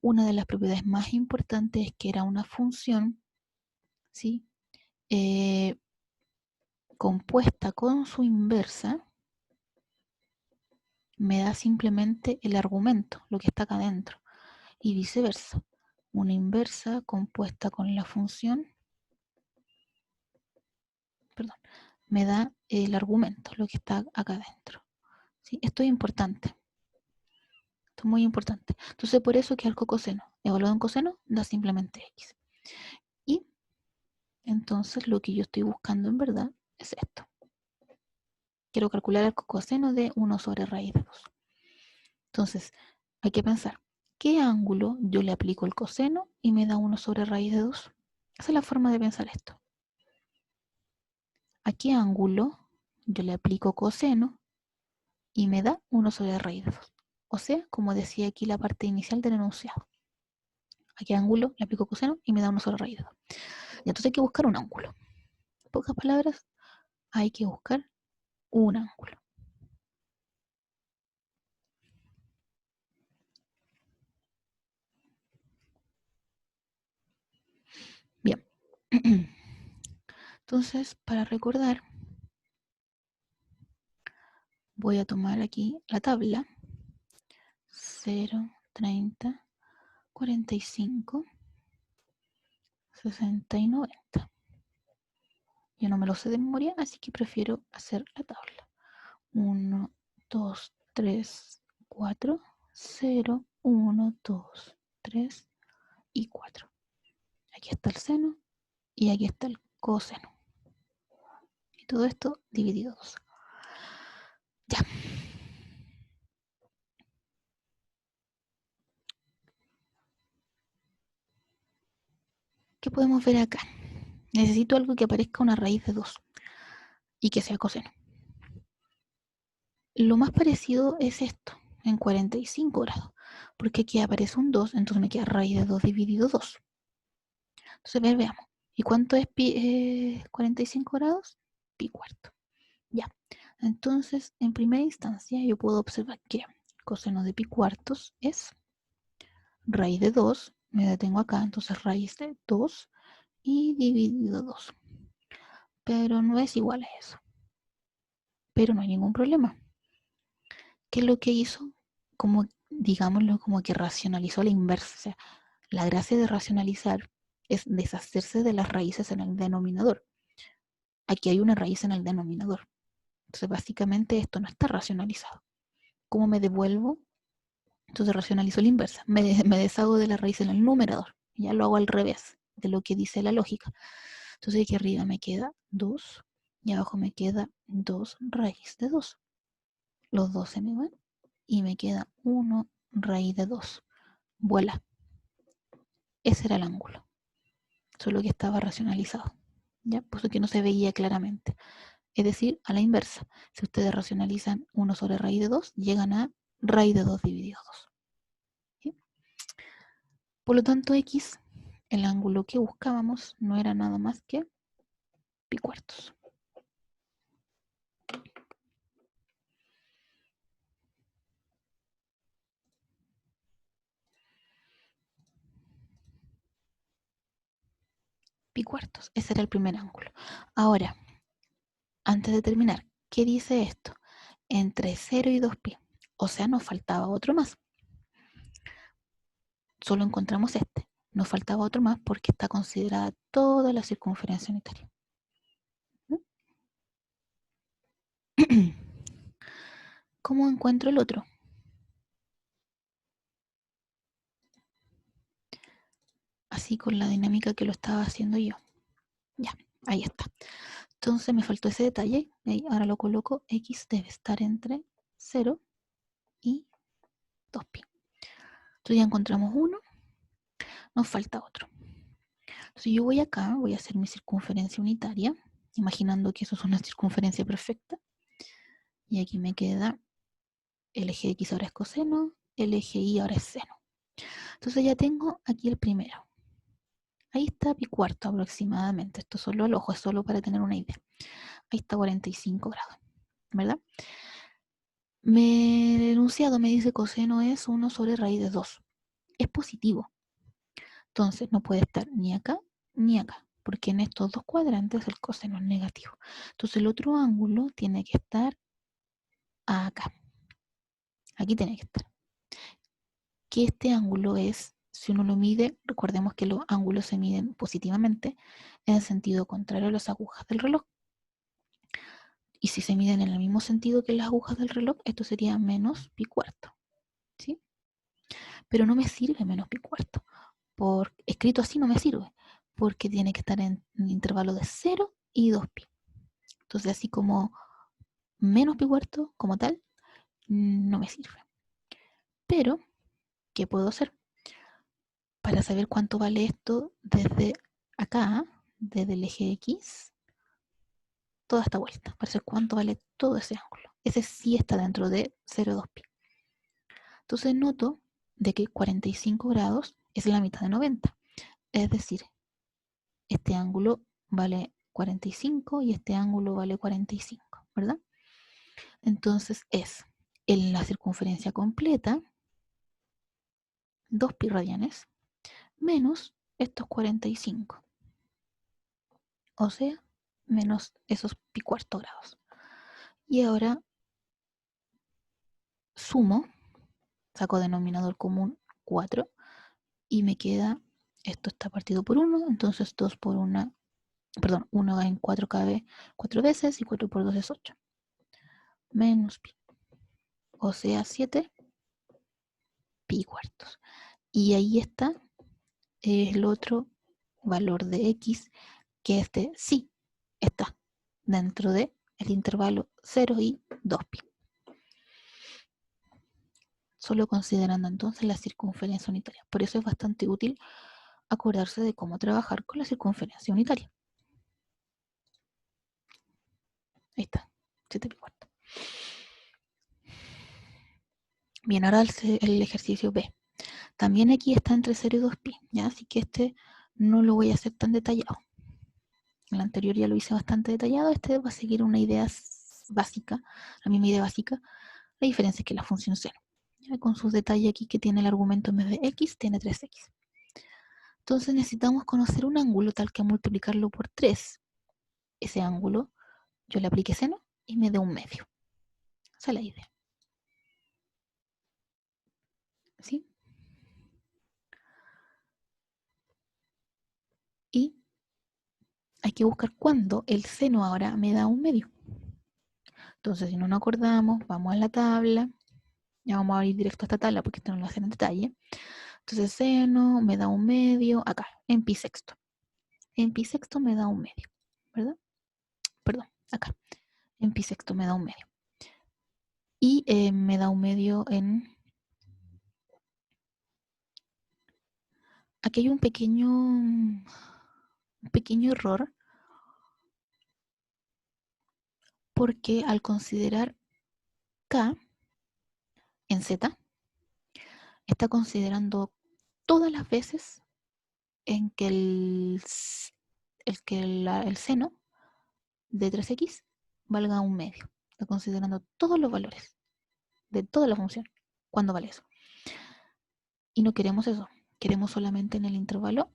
una de las propiedades más importantes es que era una función, ¿sí? Compuesta con su inversa, me da simplemente el argumento, lo que está acá adentro, y viceversa. Una inversa compuesta con la función, perdón, me da el argumento, lo que está acá adentro. ¿Sí? Esto es importante. Esto es muy importante. Entonces, por eso que el coseno, evaluado en coseno, da simplemente x. Y entonces lo que yo estoy buscando en verdad es esto. Quiero calcular el coseno de 1 sobre raíz de 2. Entonces, hay que pensar, ¿qué ángulo yo le aplico el coseno y me da 1 sobre raíz de 2? Esa es la forma de pensar esto. ¿A qué ángulo yo le aplico coseno y me da 1 sobre raíz de 2? O sea, como decía aquí la parte inicial del enunciado. ¿A qué ángulo le aplico coseno y me da 1 sobre raíz de 2? Y entonces hay que buscar un ángulo. En pocas palabras, hay que buscar un ángulo. Bien. Entonces, para recordar, voy a tomar aquí la tabla 0, 30, 45, 60 y 90. Yo no me lo sé de memoria, así que prefiero hacer la tabla. 1, 2, 3, 4, 0, 1, 2, 3 y 4. Aquí está el seno y aquí está el coseno. Y todo esto dividido 2. Ya. ¿Qué podemos ver acá? Necesito algo que aparezca una raíz de 2 y que sea coseno. Lo más parecido es esto, en 45 grados, porque aquí aparece un 2, entonces me queda raíz de 2 dividido 2. Entonces, veamos. ¿Y cuánto es 45 grados? Pi cuarto. Ya. Entonces, en primera instancia, yo puedo observar que coseno de pi cuartos es raíz de 2, me detengo acá, entonces raíz de 2 y dividido 2. Pero no es igual a eso. Pero no hay ningún problema. ¿Qué es lo que hizo? Como, digámoslo, como que racionalizó la inversa. O sea, la gracia de racionalizar es deshacerse de las raíces en el denominador. Aquí hay una raíz en el denominador. Entonces, básicamente esto no está racionalizado. ¿Cómo me devuelvo? Entonces racionalizo la inversa. Me deshago de la raíz en el numerador. Ya lo hago al revés de lo que dice la lógica. Entonces aquí arriba me queda 2 y abajo me queda 2 raíz de 2. Los dos se me van y me queda 1 raíz de 2. Vuela. Ese era el ángulo. Solo que estaba racionalizado. ¿Ya? Por eso que no se veía claramente. Es decir, a la inversa. Si ustedes racionalizan 1 sobre raíz de 2, llegan a raíz de 2 dividido 2. ¿Sí? Por lo tanto, x, el ángulo que buscábamos, no era nada más que pi cuartos. Pi cuartos. Ese era el primer ángulo. Ahora, antes de terminar, ¿qué dice esto? Entre 0 y 2pi. O sea, nos faltaba otro más. Solo encontramos este. Nos faltaba otro más porque está considerada toda la circunferencia unitaria. ¿Cómo encuentro el otro? Así con la dinámica que lo estaba haciendo yo. Ya, ahí está. Entonces me faltó ese detalle. Ahora lo coloco. X debe estar entre 0 y 2pi. Entonces ya encontramos uno. Nos falta otro. Entonces yo voy acá, voy a hacer mi circunferencia unitaria, imaginando que eso es una circunferencia perfecta. Y aquí me queda el eje X ahora es coseno, el eje Y ahora es seno. Entonces ya tengo aquí el primero. Ahí está pi cuarto aproximadamente. Esto solo al ojo, es solo para tener una idea. Ahí está 45 grados, ¿verdad? El enunciado me dice coseno es 1 sobre raíz de 2. Es positivo. Entonces no puede estar ni acá ni acá, porque en estos dos cuadrantes el coseno es negativo. Entonces el otro ángulo tiene que estar acá. Aquí tiene que estar. Que este ángulo es, si uno lo mide, recordemos que los ángulos se miden positivamente en el sentido contrario a las agujas del reloj. Y si se miden en el mismo sentido que las agujas del reloj, esto sería menos pi cuarto. ¿Sí? Pero no me sirve menos pi cuarto. Escrito así no me sirve, porque tiene que estar en un intervalo de 0 y 2pi. Entonces, así como menos pi cuarto, como tal, no me sirve. Pero, ¿qué puedo hacer? Para saber cuánto vale esto desde acá, desde el eje X, toda esta vuelta, para saber cuánto vale todo ese ángulo. Ese sí está dentro de 0 y 2pi. Entonces noto de que 45 grados es la mitad de 90. Es decir, este ángulo vale 45 y este ángulo vale 45, ¿verdad? Entonces es en la circunferencia completa, 2 pi radianes, menos estos 45. O sea, menos esos pi cuarto grados. Y ahora sumo, saco denominador común 4 y me queda, esto está partido por 1, entonces 2 por 1, perdón, 1 en 4 cabe 4 veces y 4 por 2 es 8. Menos pi. O sea, 7 pi cuartos. Y ahí está el otro valor de x, que este sí está dentro del intervalo 0 y 2pi. Solo considerando entonces la circunferencia unitaria. Por eso es bastante útil acordarse de cómo trabajar con la circunferencia unitaria. Ahí está, 7 pi cuarto. Bien, ahora el ejercicio B. También aquí está entre 0 y 2pi, ¿ya? Así que este no lo voy a hacer tan detallado. El anterior ya lo hice bastante detallado, este va a seguir una idea básica, la misma idea básica. La diferencia es que la función seno, ¿ya? Con sus detalles aquí que tiene el argumento en vez de x, tiene 3x. Entonces necesitamos conocer un ángulo tal que multiplicarlo por 3. Ese ángulo, yo le apliqué seno y me da un medio. Esa es la idea. ¿Sí? Y hay que buscar cuándo el seno ahora me da un medio. Entonces, si no nos acordamos, vamos a la tabla. Ya vamos a ir directo a esta tabla porque esto no lo hacen en detalle. Entonces, seno me da un medio acá, en pi sexto. En pi sexto me da un medio, ¿verdad? Perdón, acá. En pi sexto me da un medio. Y me da un medio en... Aquí hay un pequeño error, porque al considerar k en z, está considerando todas las veces en que el seno de 3x valga un medio. Está considerando todos los valores de toda la función. ¿Cuándo vale eso? Y no queremos eso. Queremos solamente en el intervalo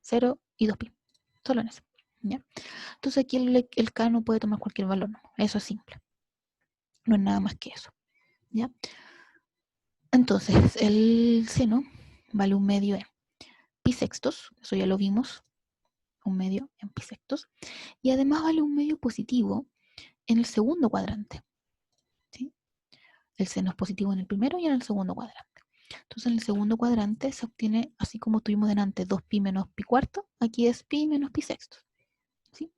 0 y 2pi. Solo en eso. ¿Ya? Entonces aquí el k no puede tomar cualquier valor. No. Eso es simple. No es nada más que eso. ¿Ya? Entonces el seno vale un medio en pi sextos. Eso ya lo vimos. Un medio en pi sextos. Y además vale un medio positivo en el segundo cuadrante. ¿Sí? El seno es positivo en el primero y en el segundo cuadrante. Entonces en el segundo cuadrante se obtiene, así como tuvimos delante 2pi menos pi cuarto, aquí es pi menos pi sextos. ¿Sí?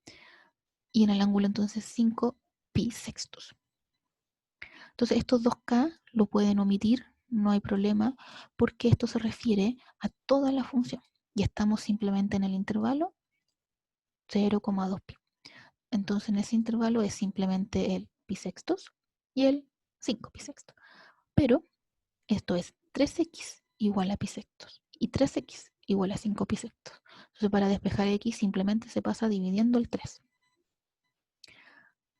Y en el ángulo entonces 5 pi sextos. Entonces estos 2k lo pueden omitir, no hay problema, porque esto se refiere a toda la función. Y estamos simplemente en el intervalo 0,2pi. Entonces en ese intervalo es simplemente el pi sextos y el 5 pi sextos. Pero esto es 3x igual a pi sextos y 3x igual a 5 pi sextos. Entonces para despejar x simplemente se pasa dividiendo el 3.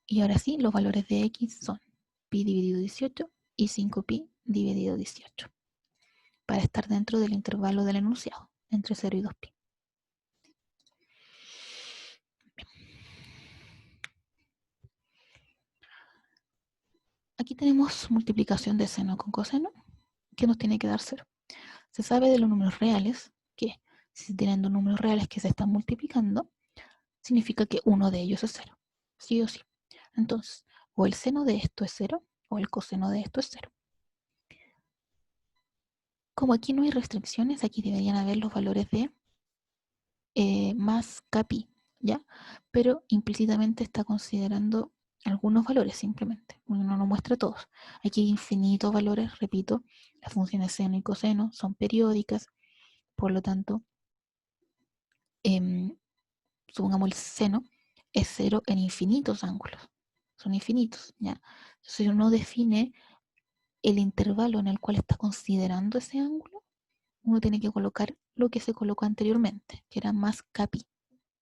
Y ahora sí, los valores de x son pi dividido 18 y 5pi dividido 18. Para estar dentro del intervalo del enunciado, entre 0 y 2pi. Aquí tenemos multiplicación de seno con coseno, que nos tiene que dar 0. Se sabe de los números reales que si se tienen dos números reales que se están multiplicando, significa que uno de ellos es 0. sí o sí. Entonces, o el seno de esto es 0, o el coseno de esto es 0. Como aquí no hay restricciones, aquí deberían haber los valores de más capi, ¿ya? Pero implícitamente está considerando algunos valores simplemente, no lo muestra todos. Aquí hay infinitos valores, repito, las funciones seno y coseno son periódicas, por lo tanto, supongamos el seno es 0 en infinitos ángulos, son infinitos, ¿ya? Entonces uno define el intervalo en el cual está considerando ese ángulo, uno tiene que colocar lo que se colocó anteriormente, que era más capi,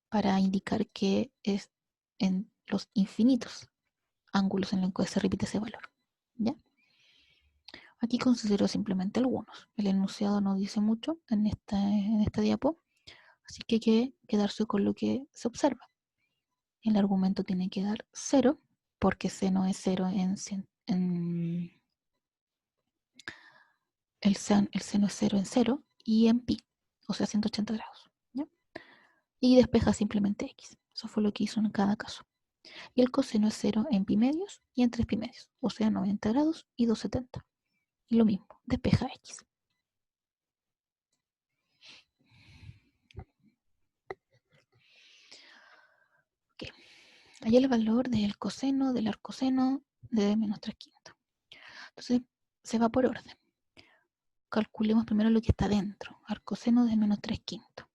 para indicar que es en los infinitos ángulos en los que se repite ese valor, ¿ya? Aquí considero simplemente algunos. El enunciado no dice mucho en esta diapo, así que hay que quedarse con lo que se observa. El argumento tiene que dar 0, porque seno es 0 el seno es 0 en 0 y en pi, o sea 180 grados, ¿ya? Y despeja simplemente x. Eso fue lo que hizo en cada caso. Y el coseno es 0 en pi medios y en 3 pi medios, o sea 90 grados y 270. Y lo mismo, despeja x. Okay. Allá el valor del coseno, del arcoseno de menos 3 quintos. Entonces se va por orden. Calculemos primero lo que está dentro. Arcoseno de menos 3 quintos.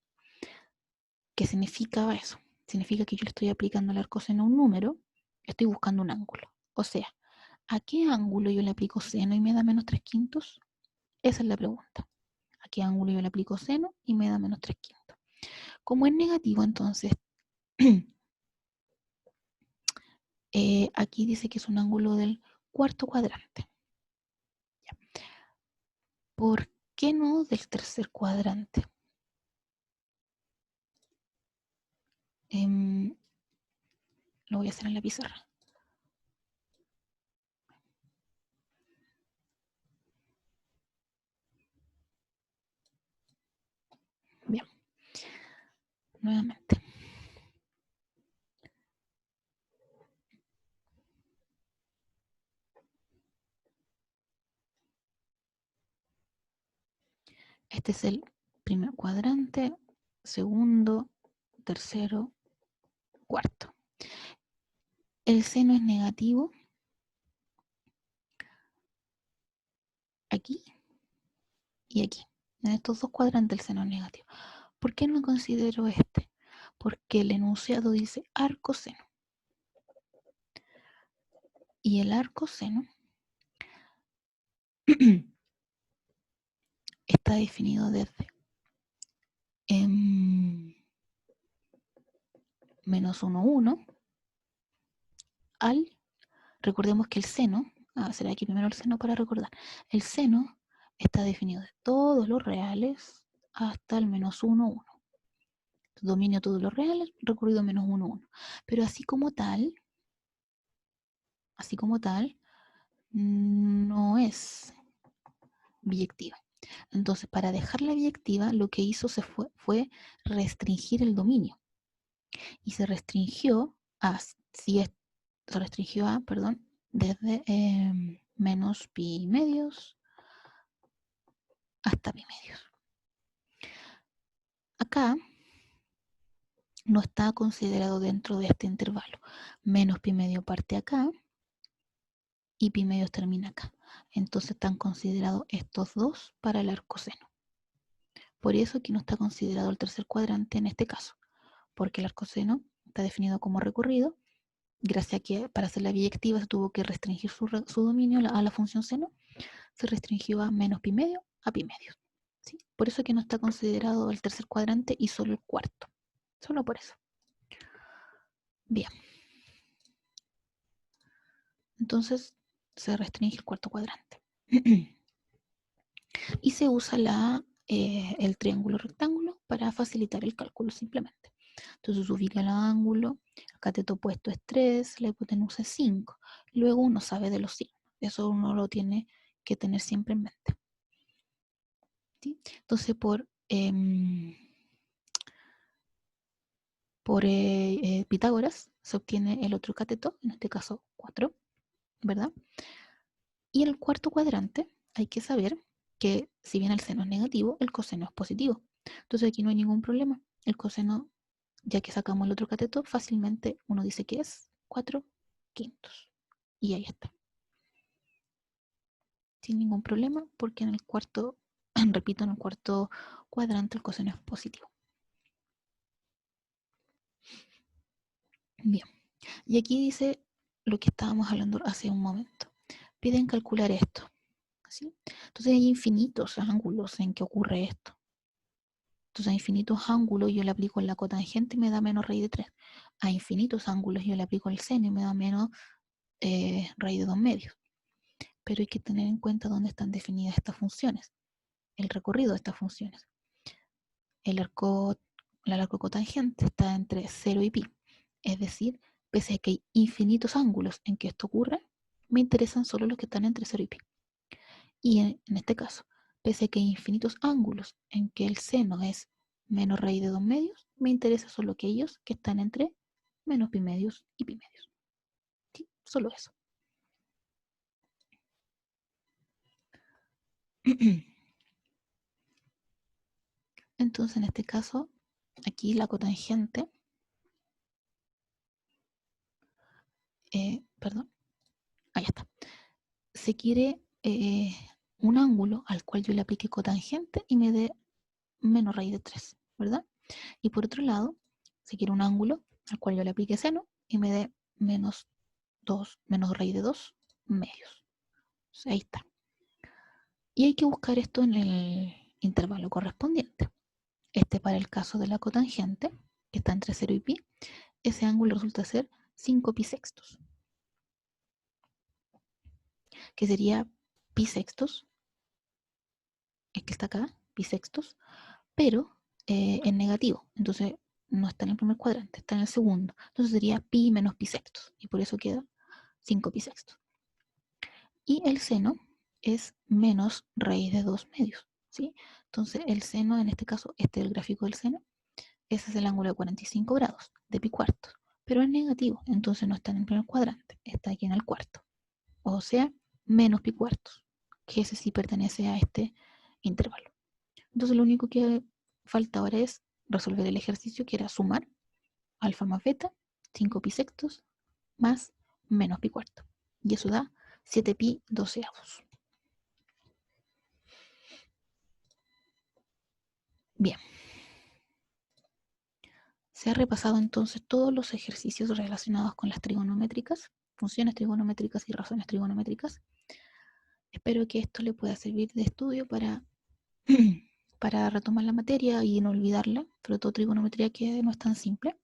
¿Qué significa eso? Significa que yo le estoy aplicando al arcoseno un número, estoy buscando un ángulo. O sea, ¿a qué ángulo yo le aplico seno y me da menos 3 quintos? Esa es la pregunta. ¿A qué ángulo yo le aplico seno y me da menos 3 quintos? Como es negativo, entonces, aquí dice que es un ángulo del cuarto cuadrante. ¿Por qué no del tercer cuadrante? Lo voy a hacer en la pizarra. Bien, nuevamente. Este es el primer cuadrante, segundo, tercero, cuarto. El seno es negativo aquí y aquí. En estos dos cuadrantes el seno es negativo. ¿Por qué no considero este? Porque el enunciado dice arcoseno. Y el arcoseno está definido desde menos 1, 1 al, recordemos que el seno, será aquí primero el seno para recordar, el seno está definido de todos los reales hasta el menos 1, 1. Dominio todos los reales, recorrido menos 1, 1. Pero así como tal, no es biyectiva. Entonces, para dejarla biyectiva, lo que hizo fue restringir el dominio. Y se restringió perdón, desde menos pi medios hasta pi medios. Acá no está considerado dentro de este intervalo. Menos pi medio parte acá y pi medios termina acá. Entonces están considerados estos dos para el arcoseno. Por eso aquí no está considerado el tercer cuadrante en este caso, porque el arcoseno está definido como recorrido, gracias a que para hacer la biyectiva se tuvo que restringir su dominio a la función seno, se restringió a menos pi medio a pi medios. ¿Sí? Por eso que no está considerado el tercer cuadrante y solo el cuarto. Solo por eso. Bien. Entonces se restringe el cuarto cuadrante. Y se usa el triángulo rectángulo para facilitar el cálculo simplemente. Entonces ubica el ángulo, el cateto opuesto es 3, la hipotenusa es 5. Luego uno sabe de los signos. Eso uno lo tiene que tener siempre en mente. ¿Sí? Entonces por por Pitágoras se obtiene el otro cateto, en este caso 4, ¿verdad? Y el cuarto cuadrante hay que saber que si bien el seno es negativo, el coseno es positivo. Entonces aquí no hay ningún problema. El coseno, ya que sacamos el otro cateto, fácilmente uno dice que es 4/5. Y ahí está. Sin ningún problema, porque en el cuarto, repito, en el cuarto cuadrante el coseno es positivo. Bien. Y aquí dice lo que estábamos hablando hace un momento. Piden calcular esto. ¿Sí? Entonces hay infinitos ángulos en que ocurre esto. Entonces a infinitos ángulos yo le aplico la cotangente y me da menos raíz de 3. A infinitos ángulos yo le aplico el seno y me da menos raíz de 2 medios. Pero hay que tener en cuenta dónde están definidas estas funciones, el recorrido de estas funciones. El arco cotangente está entre 0 y pi. Es decir, pese a que hay infinitos ángulos en que esto ocurre, me interesan solo los que están entre 0 y pi. Y en este caso, pese a que hay infinitos ángulos en que el seno es menos raíz de 2 medios, me interesa solo aquellos que están entre menos pi medios y pi medios. ¿Sí? Solo eso. Entonces, en este caso, aquí la cotangente, perdón, ahí está. Se quiere un ángulo al cual yo le aplique cotangente y me dé menos raíz de 3, ¿verdad? Y por otro lado, se quiere un ángulo al cual yo le aplique seno y me dé menos 2, menos raíz de 2 medios. O sea, ahí está. Y hay que buscar esto en el intervalo correspondiente. Este para el caso de la cotangente, que está entre 0 y pi, ese ángulo resulta ser 5 pi sextos, que sería pi sextos, es que está acá, pi sextos, pero en negativo. Entonces no está en el primer cuadrante, está en el segundo. Entonces sería pi menos pi sextos, y por eso queda 5 pi sextos. Y el seno es menos raíz de 2 medios, ¿sí? Entonces el seno, en este caso, este es el gráfico del seno, ese es el ángulo de 45 grados de pi cuartos, pero es negativo, entonces no está en el primer cuadrante, está aquí en el cuarto, o sea, menos pi cuartos, que ese sí pertenece a este intervalo. Entonces lo único que falta ahora es resolver el ejercicio, que era sumar alfa más beta, 5 pi sextos, más menos pi cuarto, y eso da 7 pi doceavos. Bien, se ha repasado entonces todos los ejercicios relacionados con las trigonométricas, funciones trigonométricas y razones trigonométricas. Espero que esto le pueda servir de estudio para, para retomar la materia y no olvidarla, sobre todo trigonometría que no es tan simple.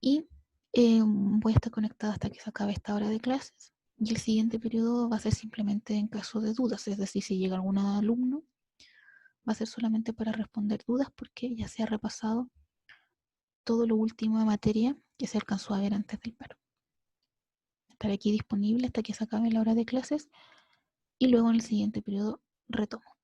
Y voy a estar conectada hasta que se acabe esta hora de clases. Y el siguiente periodo va a ser simplemente en caso de dudas, es decir, si llega algún alumno, va a ser solamente para responder dudas porque ya se ha repasado todo lo último de materia que se alcanzó a ver antes del paro. Estaré aquí disponible hasta que se acabe la hora de clases y luego en el siguiente periodo retomo.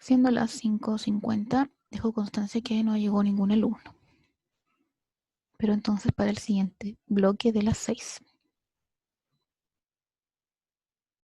Siendo las 5:50, dejo constancia que no llegó ningún alumno. Pero entonces para el siguiente bloque de las 6.